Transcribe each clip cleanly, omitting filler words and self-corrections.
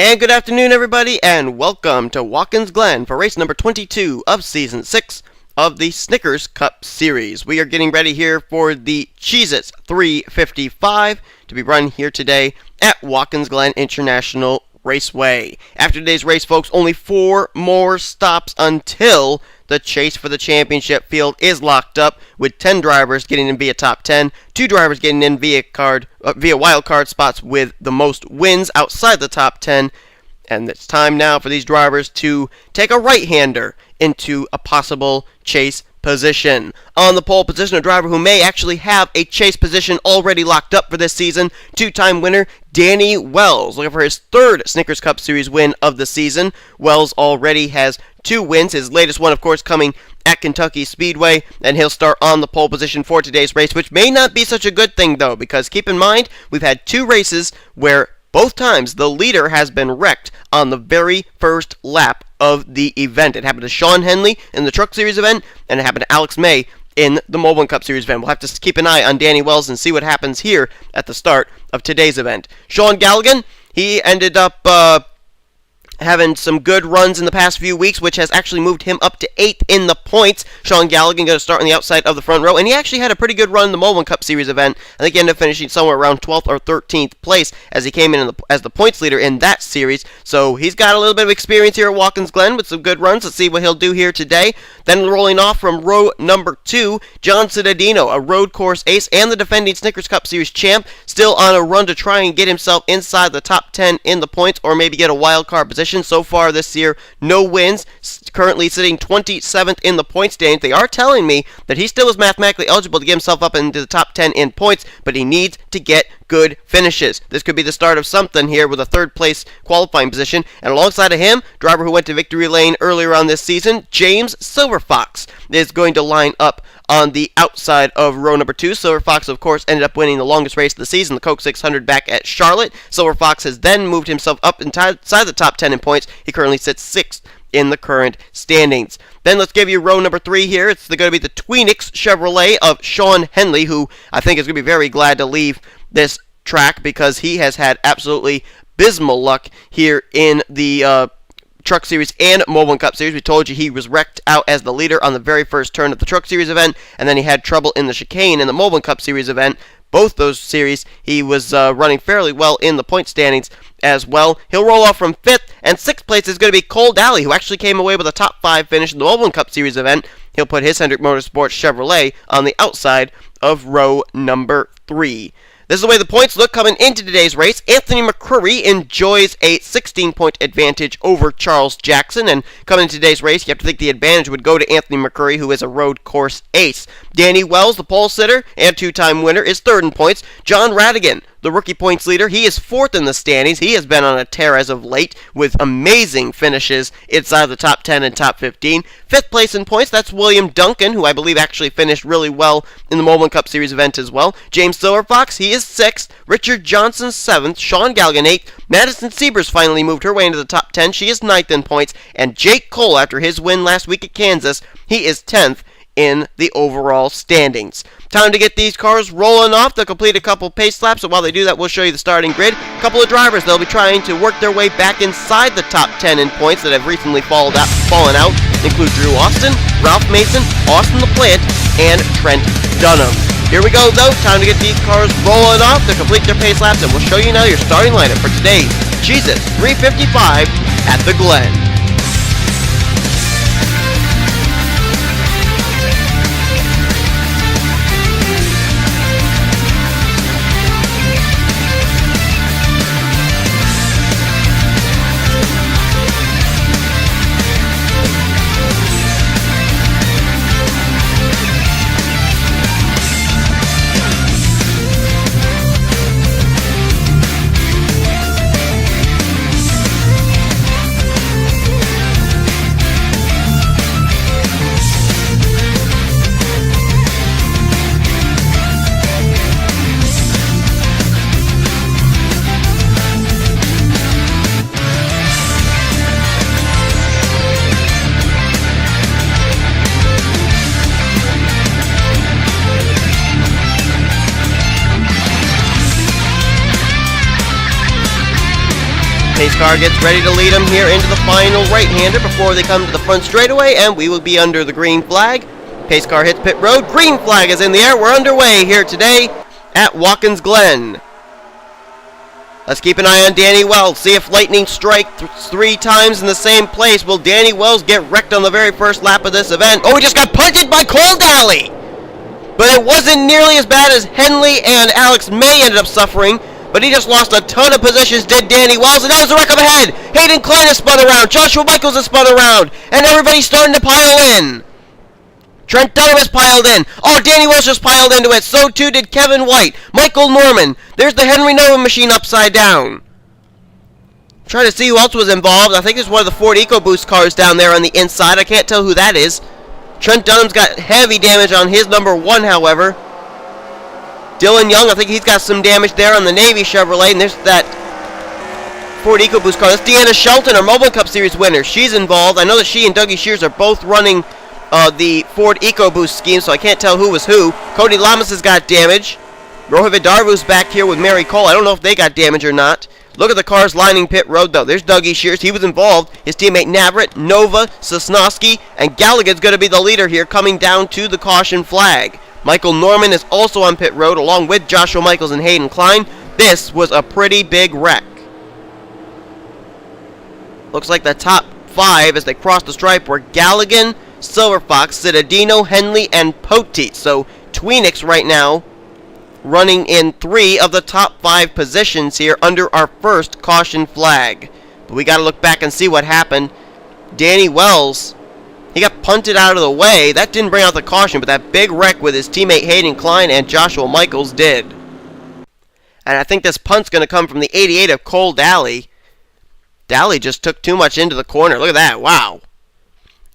And good afternoon, everybody, and welcome to Watkins Glen for race number 22 of Season 6 of the Snickers Cup Series. We are getting ready here for the Cheez-It 355 to be run here today at Watkins Glen International Raceway. After today's race, folks, only 4 more stops until the chase for the championship field is locked up, with 10 drivers getting in via top 10, 2 drivers getting in via wild card spots with the most wins outside the top 10, and it's time now for these drivers to take a right-hander into a possible chase position. On the pole position, a driver who may actually have a chase position already locked up for this season, 2-time winner Danny Wells, looking for his 3rd Snickers Cup Series win of the season. Wells already has 2 wins, his latest one, of course, coming at Kentucky Speedway, and he'll start on the pole position for today's race, which may not be such a good thing, though, because keep in mind, we've had 2 races where both times the leader has been wrecked on the very first lap of the event. It happened to Sean Henley in the Truck Series event, and it happened to Alex May in the Mobile Cup Series event. We'll have to keep an eye on Danny Wells and see what happens here at the start of today's event. Sean Galligan, he ended up having some good runs in the past few weeks, which has actually moved him up to 8th in the points. Sean Galligan going to start on the outside of the front row, and he actually had a pretty good run in the Mobile Cup Series event. I think he ended up finishing somewhere around 12th or 13th place as he came in as the points leader in that series. So he's got a little bit of experience here at Watkins Glen with some good runs. Let's see what he'll do here today. Then rolling off from row number 2, John Cittadino, a road course ace and the defending Snickers Cup Series champ, still on a run to try and get himself inside the top 10 in the points or maybe get a wild card position. So far this year, no wins, currently sitting 27th in the points standings. They are telling me that he still is mathematically eligible to get himself up into the top 10 in points, but he needs to get good finishes. This could be the start of something here with a 3rd place qualifying position. And alongside of him, driver who went to victory lane earlier on this season, James Silverfox, is going to line up on the outside of row number 2. Silverfox, of course, ended up winning the longest race of the season, the Coke 600 back at Charlotte. Silverfox has then moved himself up inside the top 10 in points. He currently sits 6th in the current standings. Then let's give you row number 3 here. It's going to be the Tweenix Chevrolet of Sean Henley, who I think is going to be very glad to leave this track because he has had absolutely abysmal luck here in the Truck Series and Mobile Cup Series. We told you he was wrecked out as the leader on the very first turn of the Truck Series event, and then he had trouble in the chicane in the Mobile Cup Series event. Both those series, he was running fairly well in the point standings as well. He'll roll off from 5th, and 6th place is going to be Cole Daly, who actually came away with a top 5 finish in the Mobile Cup Series event. He'll put his Hendrick Motorsports Chevrolet on the outside of row number 3. This is the way the points look coming into today's race. Anthony McCurry enjoys a 16-point advantage over Charles Jackson, and coming into today's race, you have to think the advantage would go to Anthony McCurry, who is a road course ace. Danny Wells, the pole sitter and 2-time winner, is 3rd in points. John Radigan, the rookie points leader, he is 4th in the standings. He has been on a tear as of late with amazing finishes inside the top 10 and top 15. 5th place in points, that's William Duncan, who I believe actually finished really well in the Mobile Cup Series event as well. James Silverfox, he is 6th. Richard Johnson, 7th. Sean Galligan, 8th. Madison Siebers finally moved her way into the top 10. She is 9th in points. And Jake Cole, after his win last week at Kansas, he is 10th in the overall standings. Time to get these cars rolling off. They'll complete a couple pace laps, and while they do that, we'll show you the starting grid. A couple of drivers, they'll be trying to work their way back inside the top 10 in points that have recently fallen out. Include Drew Austin, Ralph Mason, Austin LaPlante, and Trent Dunham. Here we go, though. Time to get these cars rolling off to complete their pace laps, and we'll show you now your starting lineup for today's Cheez-It 355 at the Glen. Pace car gets ready to lead them here into the final right-hander before they come to the front straightaway, and we will be under the green flag. Pace car hits pit road. Green flag is in the air. We're underway here today at Watkins Glen. Let's keep an eye on Danny Wells. See if lightning strikes 3 times in the same place. Will Danny Wells get wrecked on the very first lap of this event? Oh, he just got punted by Cole Daly! But it wasn't nearly as bad as Henley and Alex May ended up suffering. But he just lost a ton of positions, did Danny Wells. And now there's a wreck up ahead. Hayden Klein has spun around. Joshua Michaels has spun around. And everybody's starting to pile in. Trent Dunham has piled in. Oh, Danny Wells just piled into it. So too did Kevin White. Michael Norman. There's the Henry Nova machine upside down. Trying to see who else was involved. I think it's one of the Ford EcoBoost cars down there on the inside. I can't tell who that is. Trent Dunham's got heavy damage on his number 1, however. Dylan Young, I think he's got some damage there on the Navy Chevrolet. And there's that Ford EcoBoost car. That's Deanna Shelton, our Mobile Cup Series winner. She's involved. I know that she and Dougie Shears are both running the Ford EcoBoost scheme, so I can't tell who was who. Cody Lamas has got damage. Rohit Vidarvu's back here with Mary Cole. I don't know if they got damage or not. Look at the cars lining pit road, though. There's Dougie Shears. He was involved. His teammate Navrat, Nova, Sosnowski, and Gallagher's going to be the leader here coming down to the caution flag. Michael Norman is also on pit road along with Joshua Michaels and Hayden Klein. This was a pretty big wreck. Looks like the top 5 as they cross the stripe were Galligan, Silver Fox, Citadino, Henley, and Poteet. So Tweenix right now running in 3 of the top 5 positions here under our first caution flag. But we got to look back and see what happened. Danny Wells, he got punted out of the way. That didn't bring out the caution, but that big wreck with his teammate Hayden Klein and Joshua Michaels did. And I think this punt's going to come from the 88 of Cole Daly. Daly just took too much into the corner. Look at that. Wow.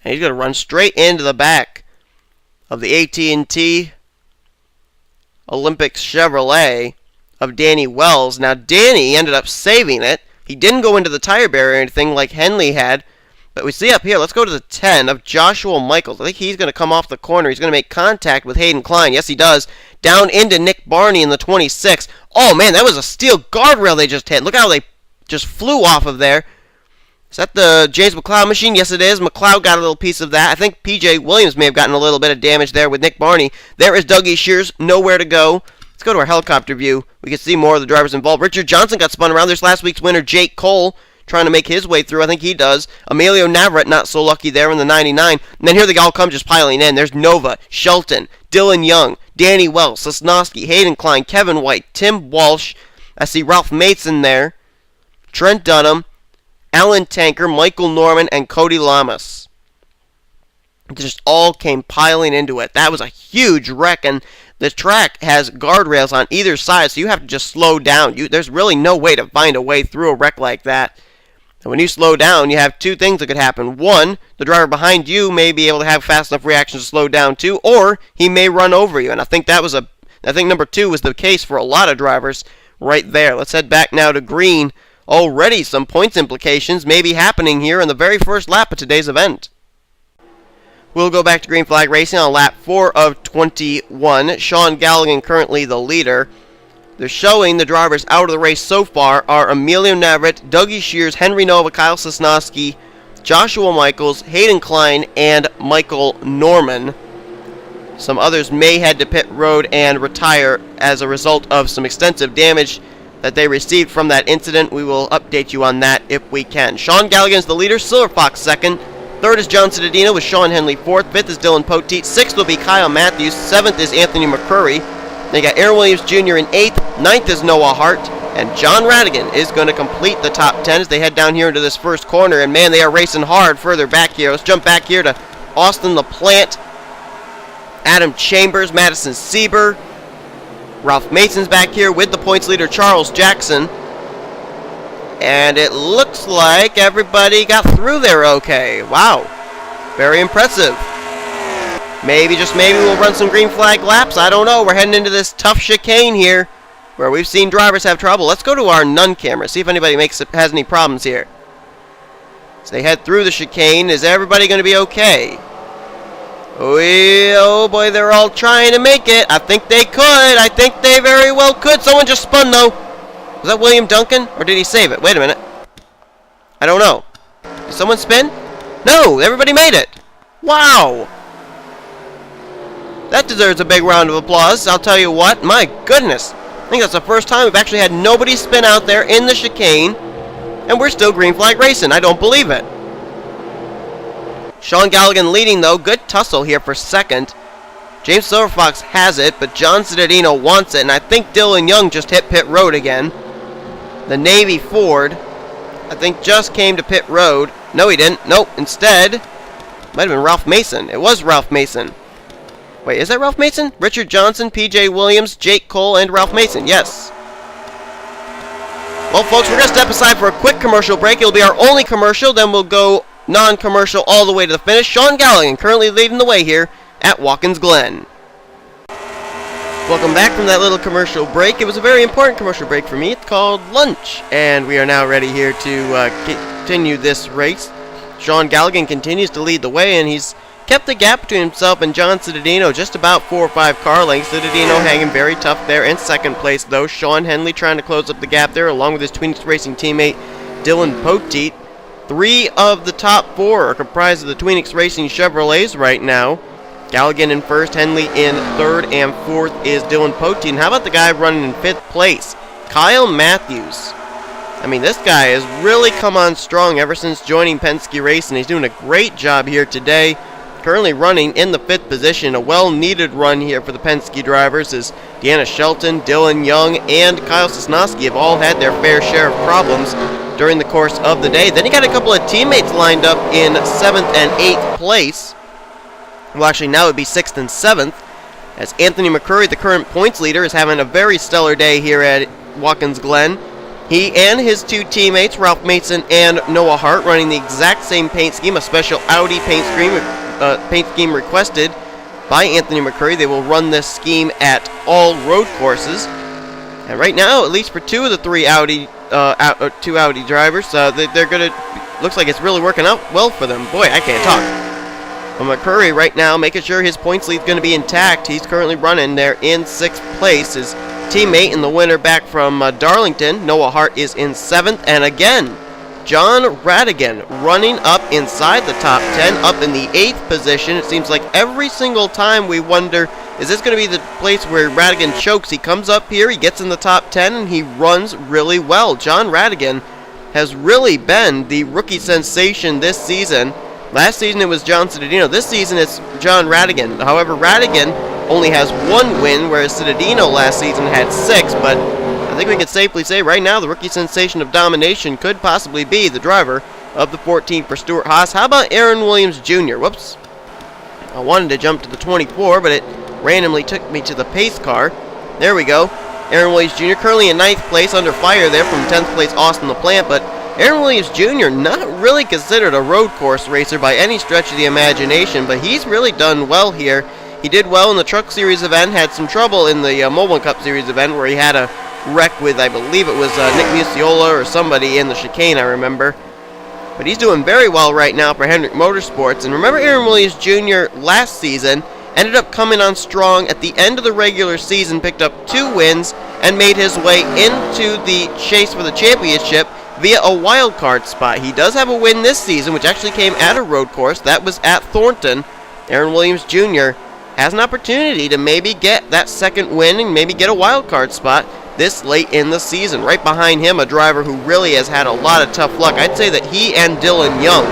And he's going to run straight into the back of the AT&T Olympics Chevrolet of Danny Wells. Now, Danny ended up saving it. He didn't go into the tire barrier or anything like Henley had. But we see up here, let's go to the 10 of Joshua Michaels. I think he's going to come off the corner. He's going to make contact with Hayden Klein. Yes, he does. Down into Nick Barney in the 26. Oh, man, that was a steel guardrail they just hit. Look how they just flew off of there. Is that the James McLeod machine? Yes, it is. McLeod got a little piece of that. I think P.J. Williams may have gotten a little bit of damage there with Nick Barney. There is Dougie Shears. Nowhere to go. Let's go to our helicopter view. We can see more of the drivers involved. Richard Johnson got spun around. There's last week's winner, Jake Cole, trying to make his way through. I think he does. Emilio Navrat, not so lucky there in the 99. And then here they all come just piling in. There's Nova, Shelton, Dylan Young, Danny Wells, Sosnowski, Hayden Klein, Kevin White, Tim Walsh. I see Ralph Mason there. Trent Dunham, Alan Tanker, Michael Norman, and Cody Lamas. It just all came piling into it. That was a huge wreck, and the track has guardrails on either side, so you have to just slow down. There's really no way to find a way through a wreck like that. And when you slow down, you have 2 things that could happen. 1, the driver behind you may be able to have fast enough reactions to slow down too, or he may run over you. And I think number 2 was the case for a lot of drivers right there. Let's head back now to green. Already some points implications may be happening here in the very first lap of today's event. We'll go back to green flag racing on lap 4 of 21. Sean Galligan currently the leader. They're showing the drivers out of the race so far are Emilio Navrat, Dougie Shears, Henry Nova, Kyle Sosnowski, Joshua Michaels, Hayden Klein, and Michael Norman. Some others may head to pit road and retire as a result of some extensive damage that they received from that incident. We will update you on that if we can. Sean Galligan is the leader, Silver Fox second. Third is John Citadino with Sean Henley fourth. Fifth is Dylan Poteet. Sixth will be Kyle Matthews. Seventh is Anthony McCurry. They got Aaron Williams Jr. in eighth. Ninth is Noah Hart. And John Radigan is going to complete the top 10 as they head down here into this first corner. And man, they are racing hard further back here. Let's jump back here to Austin LaPlante, Adam Chambers, Madison Sieber. Ralph Mason's back here with the points leader, Charles Jackson. And it looks like everybody got through there okay. Wow. Very impressive. Maybe, just maybe, we'll run some green flag laps. I don't know. We're heading into this tough chicane here where we've seen drivers have trouble. Let's go to our Nun camera, see if anybody has any problems here. As they head through the chicane, is everybody going to be okay? Oh boy, they're all trying to make it. I think they could. I think they very well could. Someone just spun, though. Was that William Duncan, or did he save it? Wait a minute. I don't know. Did someone spin? No, everybody made it. Wow. That deserves a big round of applause. I'll tell you what, my goodness. I think that's the first time we've actually had nobody spin out there in the chicane, and we're still green flag racing. I don't believe it. Sean Galligan leading, though. Good tussle here for second. James Silverfox has it, but John Cittadino wants it, and I think Dylan Young just hit pit road again. The Navy Ford, I think, just came to pit road. No, he didn't. Nope. Instead, might have been Ralph Mason. It was Ralph Mason. Wait, is that Ralph Mason? Richard Johnson, P.J. Williams, Jake Cole, and Ralph Mason. Yes. Well, folks, we're going to step aside for a quick commercial break. It'll be our only commercial. Then we'll go non-commercial all the way to the finish. Sean Galligan currently leading the way here at Watkins Glen. Welcome back from that little commercial break. It was a very important commercial break for me. It's called lunch. And we are now ready here to continue this race. Sean Galligan continues to lead the way, and he's kept the gap between himself and John Cittadino just about 4 or 5 car lengths. Cittadino hanging very tough there in second place, though. Sean Henley trying to close up the gap there, along with his Tweenix Racing teammate Dylan Poteet. 3 of the top 4 are comprised of the Tweenix Racing Chevrolets right now. Galligan in first, Henley in third, and fourth is Dylan Poteet. And how about the guy running in 5th place? Kyle Matthews. I mean, this guy has really come on strong ever since joining Penske Racing. He's doing a great job here today. Currently running in the 5th position. A well-needed run here for the Penske drivers as Deanna Shelton, Dylan Young, and Kyle Sosnowski have all had their fair share of problems during the course of the day. Then you got a couple of teammates lined up in 7th and 8th place. Well, actually, now it would be 6th and 7th, as Anthony McCurry, the current points leader, is having a very stellar day here at Watkins Glen. He and his 2 teammates, Ralph Mason and Noah Hart, running the exact same paint scheme, a special Audi paint scheme requested by Anthony McCurry. They will run this scheme at all road courses. And right now, at least for 2 of the 3 2 Audi drivers, they're going to, looks like it's really working out well for them. Boy, I can't talk. Well, McCurry right now making sure his points lead is going to be intact. He's currently running there in 6th place. His teammate in the winner back from Darlington, Noah Hart, is in 7th. And again, John Radigan running up inside the top 10, up in the 8th position. It seems like every single time we wonder, is this going to be the place where Radigan chokes? He comes up here, he gets in the top 10, and he runs really well. John Radigan has really been the rookie sensation this season. Last season it was John Cittadino. This season it's John Radigan. However, Radigan only has 1 win, whereas Cittadino last season had 6. But I think we can safely say right now the rookie sensation of domination could possibly be the driver of the 14 for Stuart Haas. How about Aaron Williams Jr.? Whoops. I wanted to jump to the 24, but it randomly took me to the pace car. There we go. Aaron Williams Jr. currently in 9th place, under fire there from 10th place Austin LaPlante, but Aaron Williams Jr. not really considered a road course racer by any stretch of the imagination, but he's really done well here. He did well in the Truck Series event, had some trouble in the Mobile Cup Series event where he had a wreck with, I believe it was Nick Muciola or somebody in the chicane, I remember. But he's doing very well right now for Hendrick Motorsports. And remember, Aaron Williams Jr. last season ended up coming on strong at the end of the regular season, picked up 2 wins, and made his way into the chase for the championship via a wild card spot. He does have a win this season, which actually came at a road course. That was at Thornton. Aaron Williams Jr. has an opportunity to maybe get that second win and maybe get a wild card spot this late in the season. Right behind him, a driver who really has had a lot of tough luck. I'd say that he and Dylan Young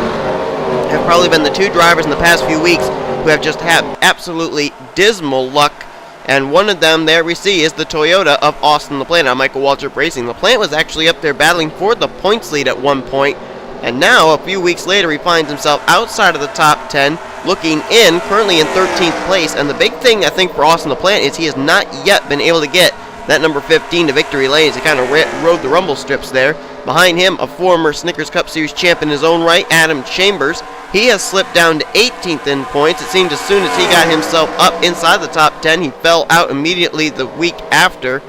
have probably been the 2 drivers in the past few weeks who have just had absolutely dismal luck. And one of them there we see is the Toyota of Austin LaPlante on Michael Waltrip Racing. LaPlante was actually up there battling for the points lead at one point, and now a few weeks later he finds himself outside of the top 10, looking in, currently in 13th place. And the big thing I think for Austin LaPlante is he has not yet been able to get that number 15 to victory lane. He kind of rode the rumble strips there. Behind him, a former Snickers Cup Series champ in his own right, Adam Chambers. He has slipped down to 18th in points. It seemed as soon as he got himself up inside the top 10, he fell out immediately the week after.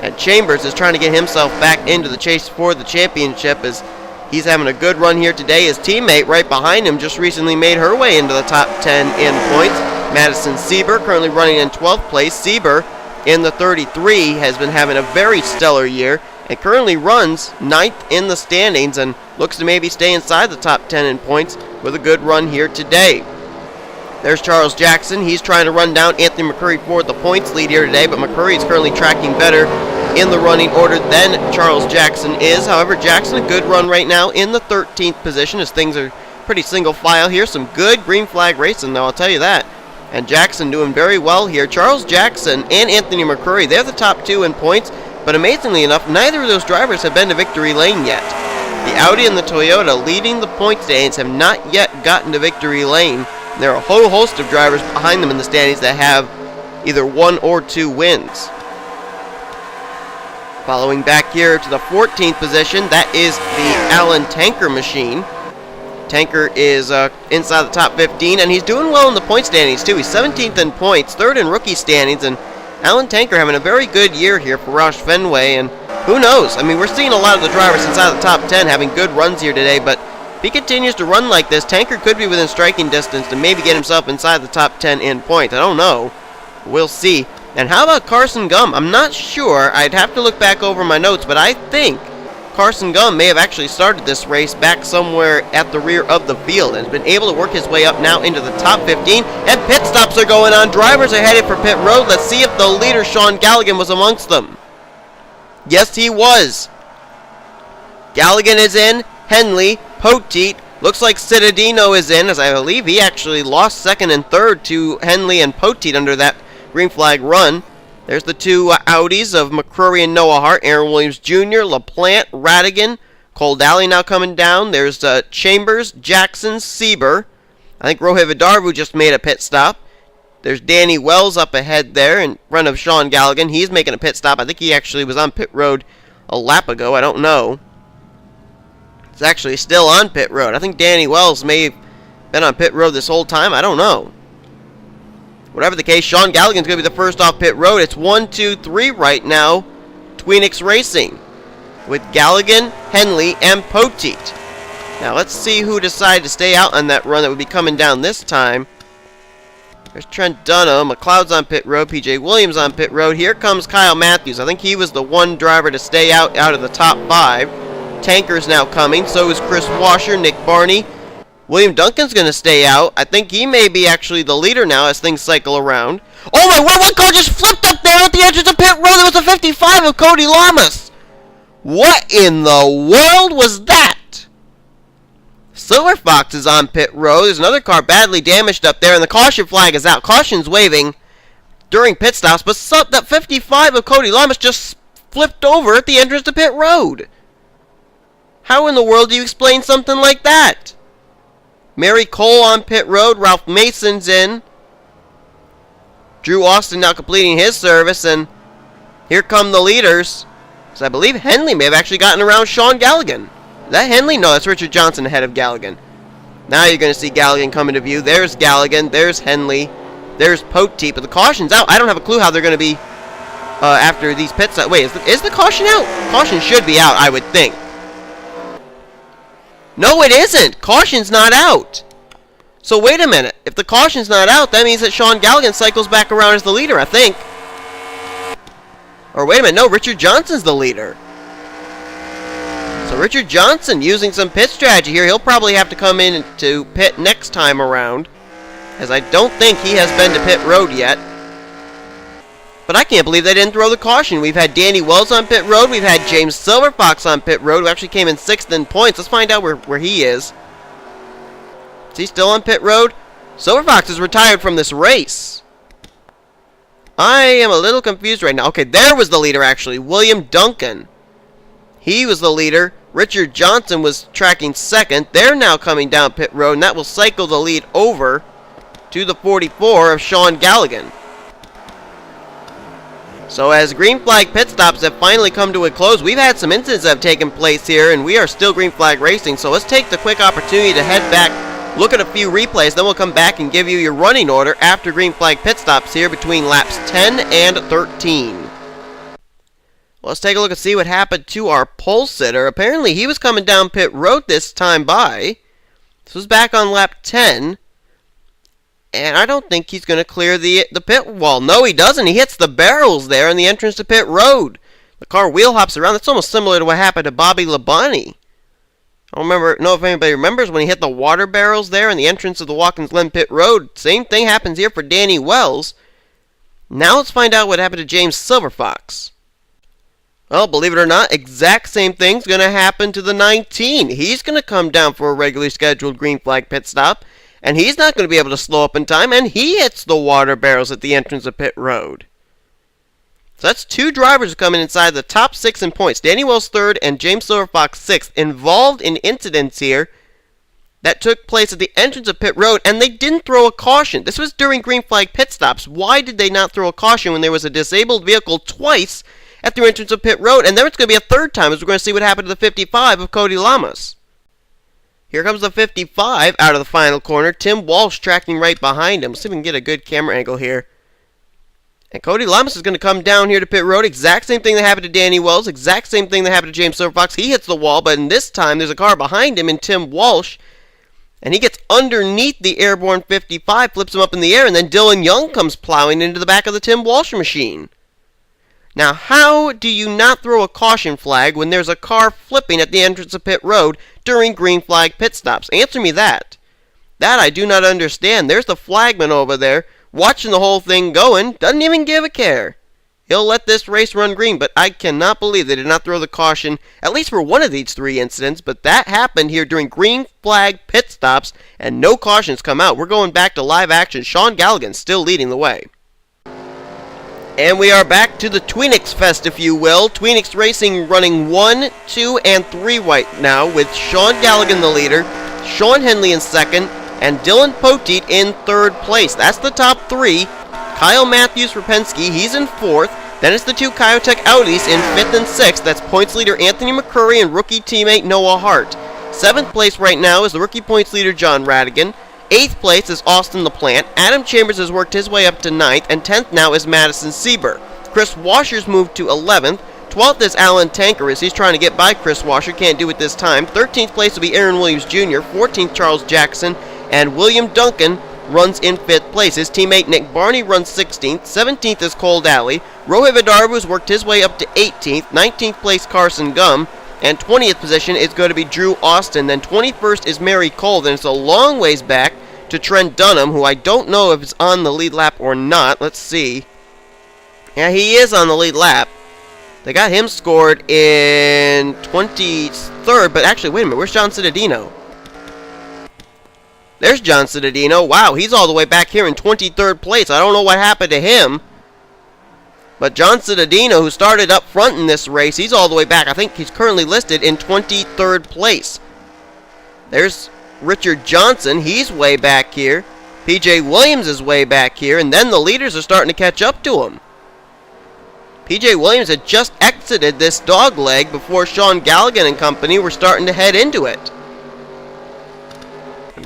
And Chambers is trying to get himself back into the chase for the championship as he's having a good run here today. His teammate right behind him just recently made her way into the top 10 in points. Madison Sieber currently running in 12th place. Sieber in the 33 has been having a very stellar year and currently runs 9th in the standings. And looks to maybe stay inside the top 10 in points with a good run here today. There's Charles Jackson. He's trying to run down Anthony McCurry for the points lead here today, but McCurry is currently tracking better in the running order than Charles Jackson is. However, Jackson, a good run right now in the 13th position as things are pretty single file here. Some good green flag racing, though, I'll tell you that. And Jackson doing very well here. Charles Jackson and Anthony McCurry, they're the top 2 in points, but amazingly enough, neither of those drivers have been to victory lane yet. The Audi and the Toyota leading the point standings have not yet gotten to victory lane. There are a whole host of drivers behind them in the standings that have either 1 or 2 wins. Following back here to the 14th position, that is the Alan Tanker machine. Tanker is inside the top 15, and he's doing well in the point standings too. He's 17th in points, 3rd in rookie standings, and Alan Tanker having a very good year here for Roush Fenway, and who knows? I mean, we're seeing a lot of the drivers inside the top 10 having good runs here today, but if he continues to run like this, Tanker could be within striking distance to maybe get himself inside the top 10 in points. I don't know. We'll see. And how about Carson Gum? I'm not sure. I'd have to look back over my notes, but I think Carson Gum may have actually started this race back somewhere at the rear of the field and has been able to work his way up now into the top 15. And pit stops are going on. Drivers are headed for pit road. Let's see if the leader, Sean Galligan, was amongst them. Yes, he was. Galligan is in. Henley, Poteet. Looks like Citadino is in, as I believe he actually lost 2nd and 3rd to Henley and Poteet under that green flag run. There's the 2 Audis of McCrory and Noah Hart, Aaron Williams Jr., LaPlante, Radigan, Cole Daly now coming down. There's Chambers, Jackson, Sieber. I think Rohit Vidarvu just made a pit stop. There's Danny Wells up ahead there in front of Sean Galligan. He's making a pit stop. I think he actually was on pit road a lap ago. I don't know. He's actually still on pit road. I think Danny Wells may have been on pit road this whole time. I don't know. Whatever the case, Sean Galligan's going to be the first off pit road. It's 1, 2, 3 right now. Tweenix Racing with Galligan, Henley, and Poteet. Now let's see who decided to stay out on that run that would be coming down this time. There's Trent Dunham. McLeod's on pit road. PJ Williams on pit road. Here comes Kyle Matthews. I think he was the one driver to stay out of the top 5. Tanker's now coming. So is Chris Washer, Nick Barney. William Duncan's going to stay out. I think he may be actually the leader now as things cycle around. Oh my word, one car just flipped up there at the entrance of pit road. There was a 55 of Cody Lamas. What in the world was that? Silver Fox is on pit road. There's another car badly damaged up there, and the caution flag is out. Caution's waving during pit stops, but that 55 of Cody Lamas just flipped over at the entrance to pit road. How in the world do you explain something like that? Mary Cole on pit road. Ralph Mason's in. Drew Austin now completing his service, and here come the leaders. So I believe Henley may have actually gotten around Sean Galligan. Is that Henley? No, that's Richard Johnson ahead of Galligan. Now you're going to see Galligan come into view. There's Galligan. There's Henley. There's Poteet. But the caution's out. I don't have a clue how they're going to be after these pit stops. Wait, is the caution out? Caution should be out, I would think. No, it isn't. Caution's not out. So wait a minute. If the caution's not out, that means that Sean Galligan cycles back around as the leader, I think. Or wait a minute. No, Richard Johnson's the leader. So Richard Johnson using some pit strategy here. He'll probably have to come in to pit next time around, as I don't think he has been to pit road yet. But I can't believe they didn't throw the caution. We've had Danny Wells on pit road. We've had James Silverfox on pit road, who actually came in 6th in points. Let's find out where he is. Is he still on pit road? Silverfox is retired from this race. I am a little confused right now. Okay, there was the leader, actually. William Duncan. He was the leader. Richard Johnson was tracking 2nd. They're now coming down pit road, and that will cycle the lead over to the 44 of Sean Galligan. So as green flag pit stops have finally come to a close, we've had some incidents that have taken place here, and we are still green flag racing. So let's take the quick opportunity to head back, look at a few replays, then we'll come back and give you your running order after green flag pit stops here between laps 10 and 13. Well, let's take a look and see what happened to our pole sitter. Apparently he was coming down pit road this time by. This was back on lap 10. And I don't think he's going to clear the pit wall. No, he doesn't. He hits the barrels there in the entrance to pit road. The car wheel hops around. That's almost similar to what happened to Bobby Labonte. I don't know if anybody remembers when he hit the water barrels there in the entrance of the Watkins Glen pit road. Same thing happens here for Danny Wells. Now let's find out what happened to James Silverfox. Well, believe it or not, exact same thing's going to happen to the 19. He's going to come down for a regularly scheduled green flag pit stop, and he's not going to be able to slow up in time, and he hits the water barrels at the entrance of pit road. So that's two drivers coming inside the top 6 in points. Danny Wells 3rd and James Silverfox 6th, involved in incidents here that took place at the entrance of pit road, and they didn't throw a caution. This was during green flag pit stops. Why did they not throw a caution when there was a disabled vehicle twice at the entrance of pit road? And then it's going to be a third time as we're going to see what happened to the 55 of Cody Lamas. Here comes the 55 out of the final corner. Tim Walsh tracking right behind him. Let's see if we can get a good camera angle here. And Cody Lamas is going to come down here to pit road. Exact same thing that happened to Danny Wells. Exact same thing that happened to James Silverfox. He hits the wall, but in this time there's a car behind him in Tim Walsh. And he gets underneath the airborne 55, flips him up in the air, and then Dylan Young comes plowing into the back of the Tim Walsh machine. Now, how do you not throw a caution flag when there's a car flipping at the entrance of pit road during green flag pit stops? Answer me that. That I do not understand. There's the flagman over there watching the whole thing going. Doesn't even give a care. He'll let this race run green, but I cannot believe they did not throw the caution, at least for one of these 3 incidents, but that happened here during green flag pit stops, and no cautions come out. We're going back to live action. Sean Galligan still leading the way. And we are back to the Tweenix Fest, if you will. Tweenix Racing running 1, 2, and 3 right now, with Sean Galligan the leader, Sean Henley in 2nd, and Dylan Poteet in 3rd place. That's the top 3. Kyle Matthews for Penske, he's in 4th. Then it's the 2 Kyotech Audis in 5th and 6th. That's points leader Anthony McCurry and rookie teammate Noah Hart. 7th place right now is the rookie points leader John Radigan. 8th place is Austin LaPlante. Adam Chambers has worked his way up to 9th. And 10th now is Madison Sieber. Chris Washer's moved to 11th. 12th is Alan Tanker as he's trying to get by Chris Washer. Can't do it this time. 13th place will be Aaron Williams Jr. 14th Charles Jackson. And William Duncan runs in 5th place. His teammate Nick Barney runs 16th. 17th is Cole Daly. Rohit Vidarbu's worked his way up to 18th. 19th place Carson Gum. And 20th position is going to be Drew Austin. Then 21st is Mary Cole. Then it's a long ways back to Trent Dunham, who I don't know if it's on the lead lap or not. Let's see. Yeah, he is on the lead lap. They got him scored in 23rd. But actually, wait a minute. Where's John Cittadino? There's John Cittadino. Wow, he's all the way back here in 23rd place. I don't know what happened to him. But John Cittadino, who started up front in this race, he's all the way back. I think he's currently listed in 23rd place. There's Richard Johnson. He's way back here. P.J. Williams is way back here. And then the leaders are starting to catch up to him. P.J. Williams had just exited this dog leg before Sean Galligan and company were starting to head into it.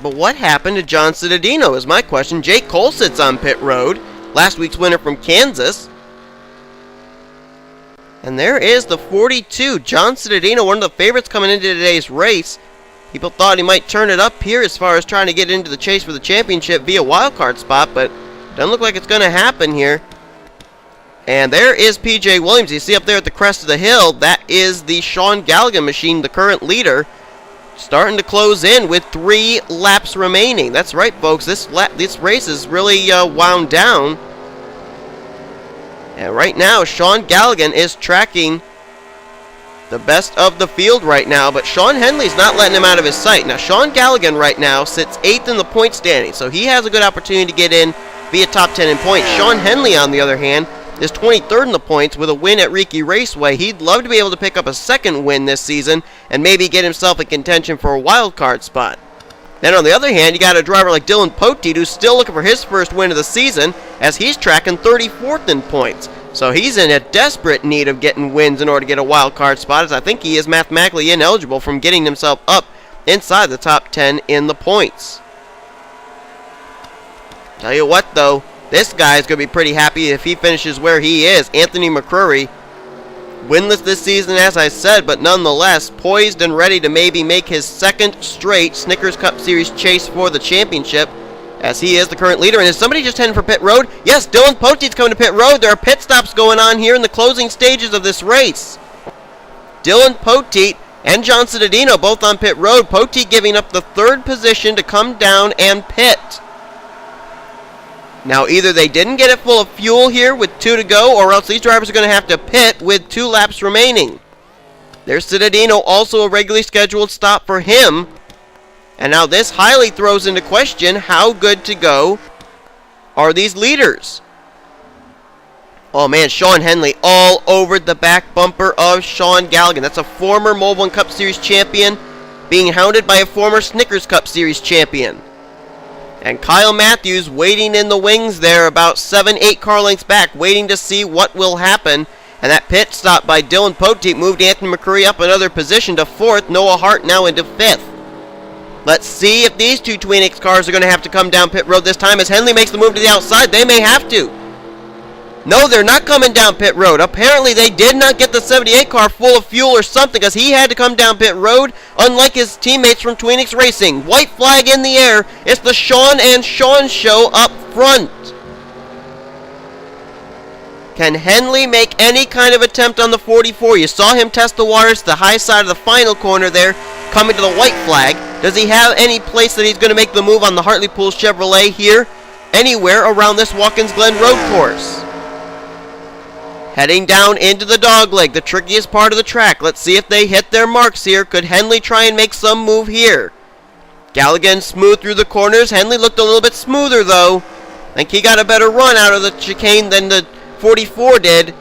But what happened to John Cittadino is my question. Jake Cole sits on pit road. Last week's winner from Kansas. And there is the 42. John Cittadino, one of the favorites coming into today's race. People thought he might turn it up here as far as trying to get into the chase for the championship via wildcard spot. But doesn't look like it's going to happen here. And there is P.J. Williams. You see up there at the crest of the hill. That is the Sean Galligan machine, the current leader. Starting to close in with 3 laps remaining. That's right, folks. This race is really wound down. And right now, Sean Galligan is tracking the best of the field right now. But Sean Henley's not letting him out of his sight. Now, Sean Galligan right now sits 8th in the point standing. So he has a good opportunity to get in via top 10 in points. Sean Henley, on the other hand, is 23rd in the points with a win at Riki Raceway. He'd love to be able to pick up a second win this season and maybe get himself in contention for a wild card spot. Then on the other hand, you got a driver like Dylan Poteet who's still looking for his first win of the season as he's tracking 34th in points. So he's in a desperate need of getting wins in order to get a wild card spot, as I think he is mathematically ineligible from getting himself up inside the top 10 in the points. Tell you what though, this guy's going to be pretty happy if he finishes where he is. Anthony McCurry, winless this season, as I said, but nonetheless poised and ready to maybe make his 2nd straight Snickers Cup Series chase for the championship, as he is the current leader. And is somebody just heading for pit road? Yes, Dylan Poteet's coming to pit road. There are pit stops going on here in the closing stages of this race. Dylan Poteet and John Cittadino both on pit road. Poteet giving up the third position to come down and pit. Now either they didn't get it full of fuel here with 2 to go, or else these drivers are going to have to pit with 2 laps remaining. There's Cittadino, also a regularly scheduled stop for him. And now this highly throws into question how good to go are these leaders. Oh man, Sean Henley all over the back bumper of Sean Galligan. That's a former Mobil 1 Cup Series champion being hounded by a former Snickers Cup Series champion. And Kyle Matthews waiting in the wings there, about 7-8 car lengths back, waiting to see what will happen. And that pit stop by Dylan Poteet moved Anthony McCurry up another position to 4th. Noah Hart now into 5th. Let's see if these two Tweenix cars are going to have to come down pit road this time as Henley makes the move to the outside. They may have to. No, they're not coming down pit road. Apparently, they did not get the 78 car full of fuel or something because he had to come down pit road, unlike his teammates from Tweenix Racing. White flag in the air. It's the Sean and Sean show up front. Can Henley make any kind of attempt on the 44? You saw him test the waters to the high side of the final corner there, coming to the white flag. Does he have any place that he's going to make the move on the Hartlepool Chevrolet here? Anywhere around this Watkins Glen road course? Heading down into the dogleg, the trickiest part of the track. Let's see if they hit their marks here. Could Henley try and make some move here? Galligan smooth through the corners. Henley looked a little bit smoother though. I think he got a better run out of the chicane than the 44 did.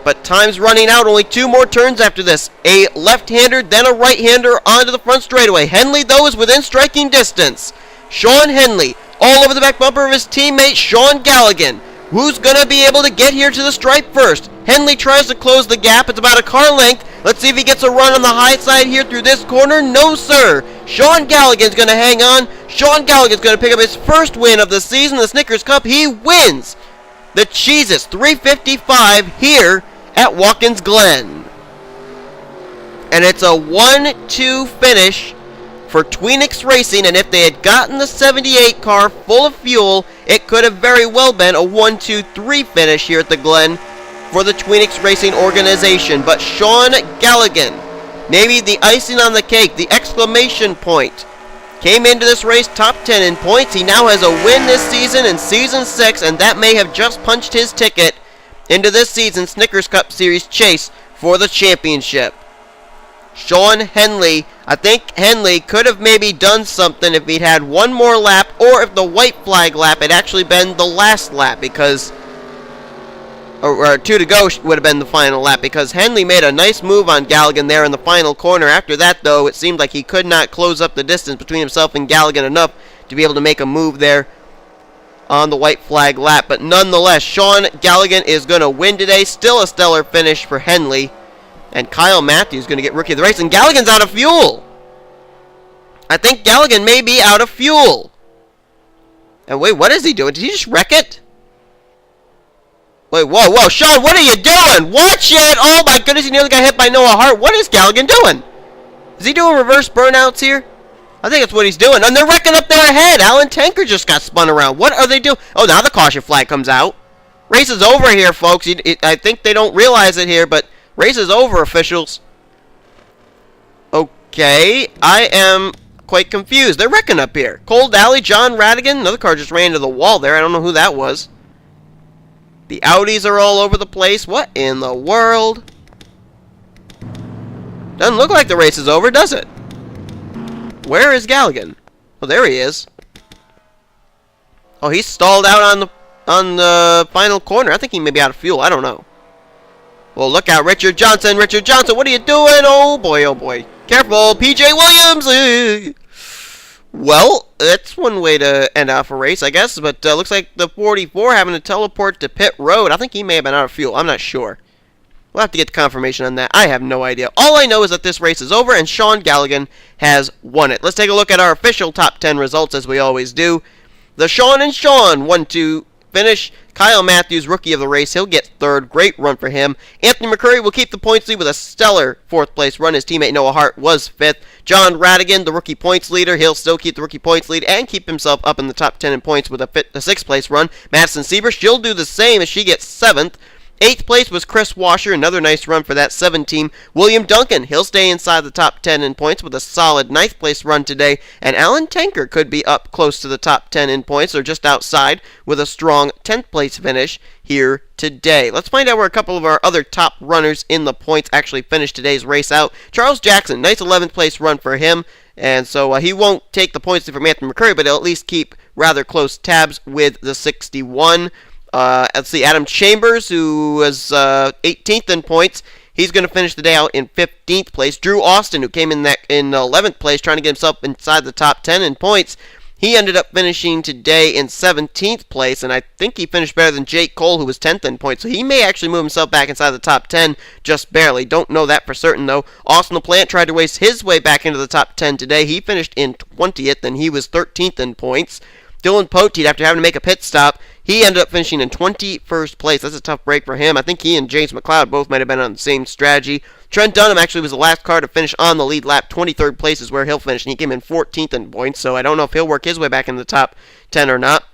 But time's running out. Only 2 more turns after this. A left-hander, then a right-hander onto the front straightaway. Henley, though, is within striking distance. Sean Henley, all over the back bumper of his teammate, Sean Galligan. Who's going to be able to get here to the stripe first? Henley tries to close the gap. It's about a car length. Let's see if he gets a run on the high side here through this corner. No, sir. Sean Galligan's going to hang on. Sean Galligan's going to pick up his first win of the season, the Snickers Cup. He wins the Cheez-It 355 here at Watkins Glen. And it's a 1-2 finish for Tweenix Racing, and if they had gotten the 78 car full of fuel, it could have very well been a 1-2-3 finish here at the Glen for the Tweenix Racing organization. But Sean Galligan, maybe the icing on the cake, the exclamation point, came into this race top 10 in points. He now has a win this season in Season 6, and that may have just punched his ticket into this season's Snickers Cup Series chase for the championship. Sean Henley, I think Henley could have maybe done something if he'd had one more lap, or if the white flag lap had actually been the last lap, because or 2 to go would have been the final lap, because Henley made a nice move on Galligan there in the final corner. After that, though, it seemed like he could not close up the distance between himself and Galligan enough to be able to make a move there on the white flag lap. But nonetheless, Sean Galligan is going to win today. Still a stellar finish for Henley. And Kyle Matthews is going to get Rookie of the Race. And Galligan's out of fuel. I think Galligan may be out of fuel. And wait, what is he doing? Did he just wreck it? Wait, whoa, Sean, what are you doing? Watch it! Oh my goodness, he nearly got hit by Noah Hart. What is Galligan doing? Is he doing reverse burnouts here? I think that's what he's doing. And they're wrecking up there ahead. Alan Tanker just got spun around. What are they doing? Oh, now the caution flag comes out. Race is over here, folks. I think they don't realize it here, but race is over, officials. Okay, I am quite confused. They're wrecking up here. Cole Daly, John Radigan. Another car just ran into the wall there. I don't know who that was. The Audis are all over the place. What in the world? Doesn't look like the race is over, does it? Where is Galligan? Oh, there he is. Oh, he's stalled out on the final corner. I think he may be out of fuel. I don't know. Well, look out, Richard Johnson. Richard Johnson, what are you doing? Oh, boy, oh, boy. Careful, P.J. Williams. Well, that's one way to end off a race, I guess. But looks like the 44 having to teleport to pit road. I think he may have been out of fuel. I'm not sure. We'll have to get confirmation on that. I have no idea. All I know is that this race is over and Sean Galligan has won it. Let's take a look at our official top 10 results as we always do. The Sean and Sean 1-2 finish. Kyle Matthews, Rookie of the Race. He'll get third. Great run for him. Anthony McCurry will keep the points lead with a stellar fourth place run. His teammate Noah Hart was fifth. John Radigan, the rookie points leader. He'll still keep the rookie points lead and keep himself up in the top 10 in points with a sixth place run. Madison Sieber, she'll do the same as she gets seventh. 8th place was Chris Washer, another nice run for that 7 team. William Duncan, he'll stay inside the top 10 in points with a solid 9th place run today. And Alan Tanker could be up close to the top 10 in points, or just outside, with a strong 10th place finish here today. Let's find out where a couple of our other top runners in the points actually finished today's race out. Charles Jackson, nice 11th place run for him. And so he won't take the points from Anthony McCurry, but he'll at least keep rather close tabs with the 61. Let's see, Adam Chambers, who was 18th in points, he's going to finish the day out in 15th place. Drew Austin, who came in 11th place, trying to get himself inside the top 10 in points, he ended up finishing today in 17th place, and I think he finished better than Jake Cole, who was 10th in points, so he may actually move himself back inside the top 10, just barely. Don't know that for certain, though. Austin LaPlante tried to race his way back into the top 10 today. He finished in 20th, and he was 13th in points. Dylan Poteet, after having to make a pit stop, he ended up finishing in 21st place. That's a tough break for him. I think he and James McLeod both might have been on the same strategy. Trent Dunham actually was the last car to finish on the lead lap. 23rd place is where he'll finish, and he came in 14th in points, so I don't know if he'll work his way back into the top 10 or not.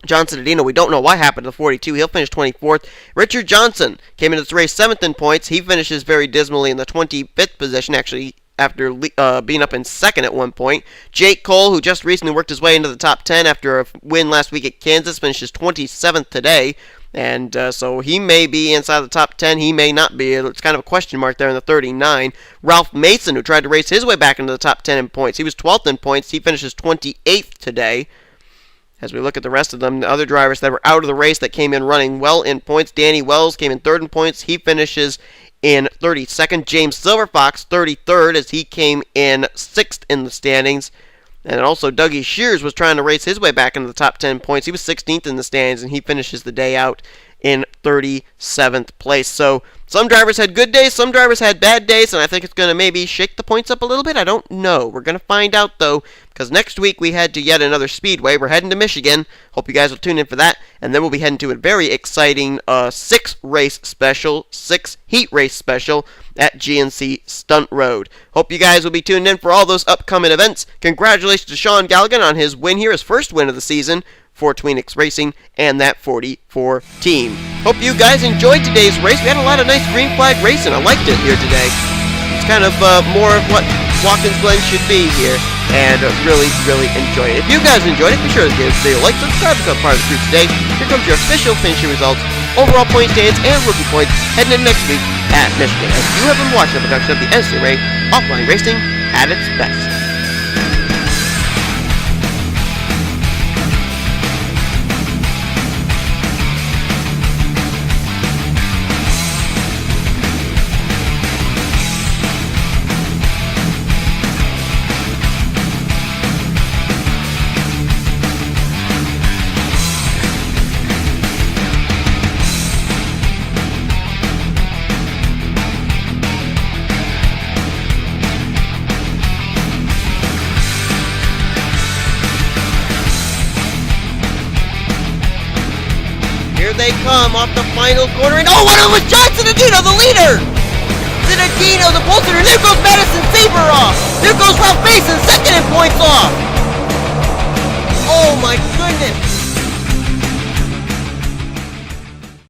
John Citadino, we don't know what happened to the 42. He'll finish 24th. Richard Johnson came into this race 7th in points. He finishes very dismally in the 25th position, actually, after being up in 2nd at one point. Jake Cole, who just recently worked his way into the top 10 after a win last week at Kansas, finishes 27th today. And so he may be inside the top 10. He may not be. It's kind of a question mark there in the 39. Ralph Mason, who tried to race his way back into the top 10 in points. He was 12th in points. He finishes 28th today. As we look at the rest of them, the other drivers that were out of the race that came in running well in points. Danny Wells came in 3rd in points. He finishes in 32nd. James Silverfox, 33rd, as he came in 6th in the standings. And also Dougie Shears was trying to race his way back into the top 10 points. He was 16th in the standings, and he finishes the day out in 37th place. So some drivers had good days, some drivers had bad days, and I think it's going to maybe shake the points up a little bit. I don't know. We're going to find out, though, because next week we head to yet another Speedway. We're heading to Michigan. Hope you guys will tune in for that. And then we'll be heading to a very exciting 6-race special, 6-heat race special at GNC Stunt Road. Hope you guys will be tuned in for all those upcoming events. Congratulations to Sean Galligan on his win here, his first win of the season for Tweenix Racing and that 44 team. Hope you guys enjoyed today's race. We had a lot of nice green flag racing. I liked it here today. It's kind of more of what Watkins Glen should be here, and really, really enjoyed it. If you guys enjoyed it, be sure to give this video a like, subscribe, become part of the crew today. Here comes your official finishing results, overall point standings, and rookie points heading into next week at Michigan, as you have been watching a production of the NNSCRA Offline Racing at its best. Here they come off the final corner, and oh, what it was John Citadino, the leader! Citadino, the pole sitter. There goes Madison Saber off! There goes Ralph Mason, 2nd in points off! Oh my goodness!